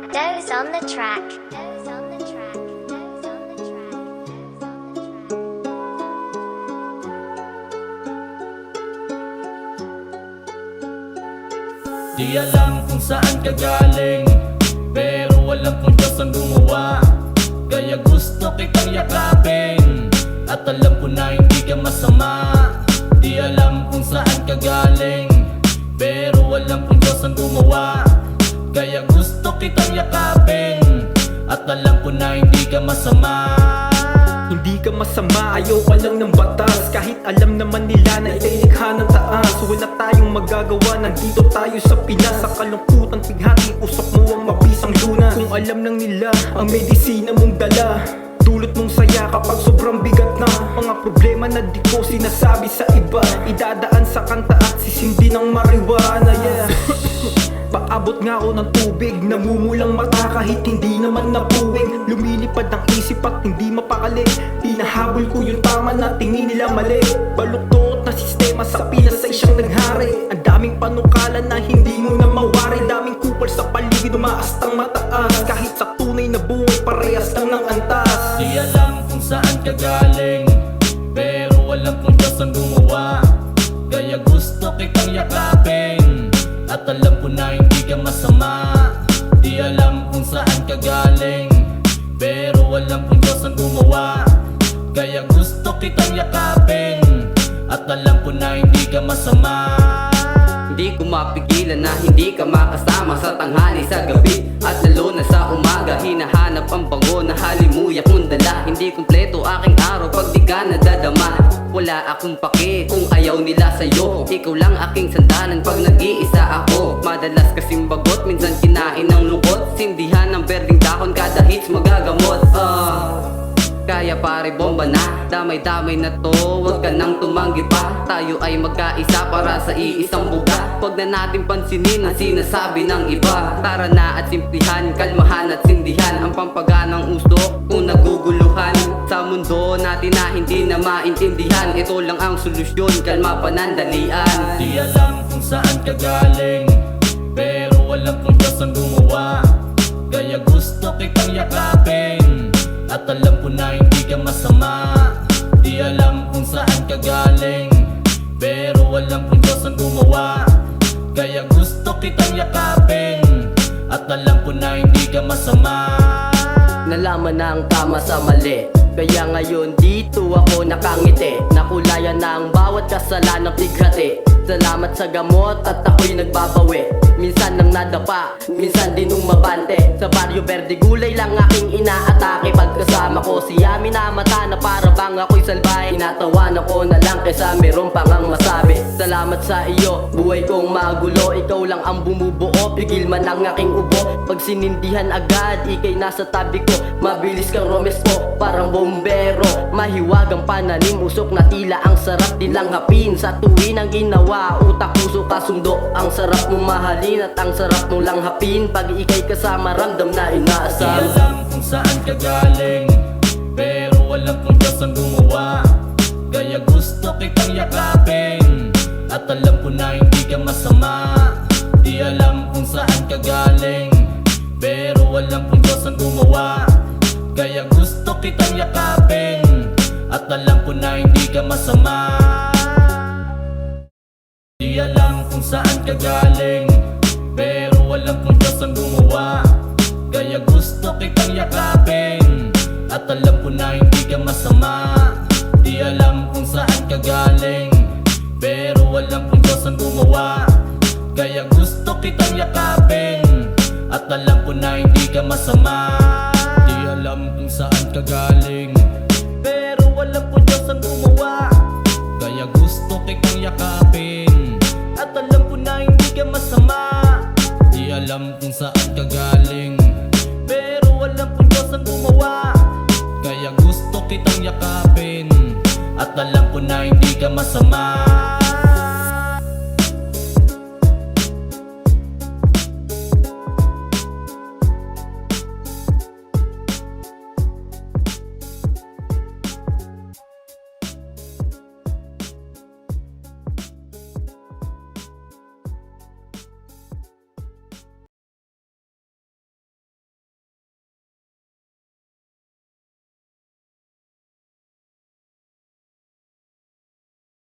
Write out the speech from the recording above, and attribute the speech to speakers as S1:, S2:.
S1: Doze on the track. Doze on the track. Doze on the track. Doze on the track.
S2: Di alam kung saan ka galing, pero alam kung Diyos ang gumawa. Kaya gusto kitang yakapin, at alam ko na hindi ka masama. Di alam kung saan ka galing, pero alam kung Diyos ang gumawa. Kaya gusto kitang yakapin, at alam ko na hindi ka masama.
S3: Hindi ka masama, ayoko lang ng batas. Kahit alam naman nila na ika'y likha ng taas. Wala tayong magagawa, nandito tayo sa Pinas. Sa kalungkutan, pighati, usok mo ang mabisang lunas. Kung alam ng nila ang medisina mong dala, dulot mong saya kapag sobrang bigat na. Mga problema na di ko sinasabi sa iba, idadaan sa kanta at sisindi ng marijuana, yeah. Paabot nga ako ng tubig, namumulang mata kahit hindi naman napuwing. Lumilipad ang isip at hindi mapakali, hinahabol ko yung tama na tingin nila mali. Baluktot na sistema sa Pinas ay siyang naghari. Ang daming panukala na hindi mo na mawari. Daming kupal sa paligid, umaastang mataas. Kahit sa tunay na buhay, parehas lang ng antas.
S2: Di alam kung saan ka galing, pero alam kung Diyos ang gumawa. Kaya gusto kitang yakapin, at alam ko na hindi ka masama. Di alam kung saan ka galing, pero alam kung Diyos ang gumawa. Kaya gusto kitang yakapin, at alam ko na hindi ka masama.
S4: Hindi ko mapigilan na hindi ka makasama sa tanghali, sa gabi, at lalo na sa umaga. Hinahanap ang bango na halimuyak mong dala. Hindi kumpleto aking araw pag di ka nadadama. Wala akong pake kung ayaw nila sa'yo. Ikaw lang aking sandalan pag nag-iisa ako. Madalas kasing bagot, minsan kinain ng lungkot. Sindihan ng berdeng dahon, kada hits magagamot. Kaya pare bomba na, damay-damay na to, wag ka nang tumanggi pa. Tayo ay magkaisa para sa iisang buga. Wag na natin pansinin ang sinasabi ng iba. Tara na at simplihan, kalmahan at sindihan ang pampaganang usok kung naguguluhan sa mundo natin na hindi na maintindihan. Ito lang ang solusyon, kalma panandalian.
S2: Di alam kung saan ka galing, pero alam kung Diyos ang gumawa. Kaya gusto kitang yakapin, at alam ko na hindi ka masama. Di alam kung saan ka galing, pero alam kung Diyos ang gumawa. Kaya gusto kitang yakapin, at alam ko na hindi ka masama.
S4: Nalaman na ang tama sa mali, kaya ngayon dito ako nakangiti. Nakulayan na ang bawat kasalanang tighati. Salamat sa gamot at ako'y nagbabawi. Minsan nang nadapa, minsan din umabante. Sa Barrio Verde gulay lang aking inaatake. Pagkasama ko si Yami na mata na para bang ako'y salbahe. Tinatawanan ko na lang kaysa meron pang ang masabi. Salamat sa iyo, buhay kong magulo. Ikaw lang ang bumubuo, pigil man ang aking ubo. Pag sinindihan agad, ikay nasa tabi ko. Mabilis kang Romesco, parang bombero. Mahiwag ang pananim, usok na tila ang sarap nilang hapin. Sa tuwin ang ginawa, utak puso kasundo. Ang sarap mong mahalin at ang sarap mong langhapin. Pag ikay kasama, ramdam na
S2: Di
S4: inaasam.
S2: alam kung saan ka galing, pero alam kung Diyos ang gumawa. Kaya gusto kitang yakapin, at alam ko na hindi ka masama. Di alam kung saan ka galing, pero alam kung Diyos ang gumawa. Kaya gusto kitang yakapin, at alam ko na hindi ka masama. Di alam kung saan ka galing, pero alam kung Diyos ang gumawa. Kaya gusto kitang yakapin, at alam ko na hindi ka masama. Di alam kung saan ka galing, pero alam kung Diyos ang gumawa. Kaya gusto kitang yakapin, at alam ko na hindi ka masama. Di alam kung saan ka galing, pero alam kung Diyos ang gumawa. Kaya gusto kitang yakapin, at alam ko na hindi ka masama. Di alam kung saan ka galing, pero alam kung Diyos ang gumawa. Kaya gusto kitang yakapin, at alam ko na hindi ka masama.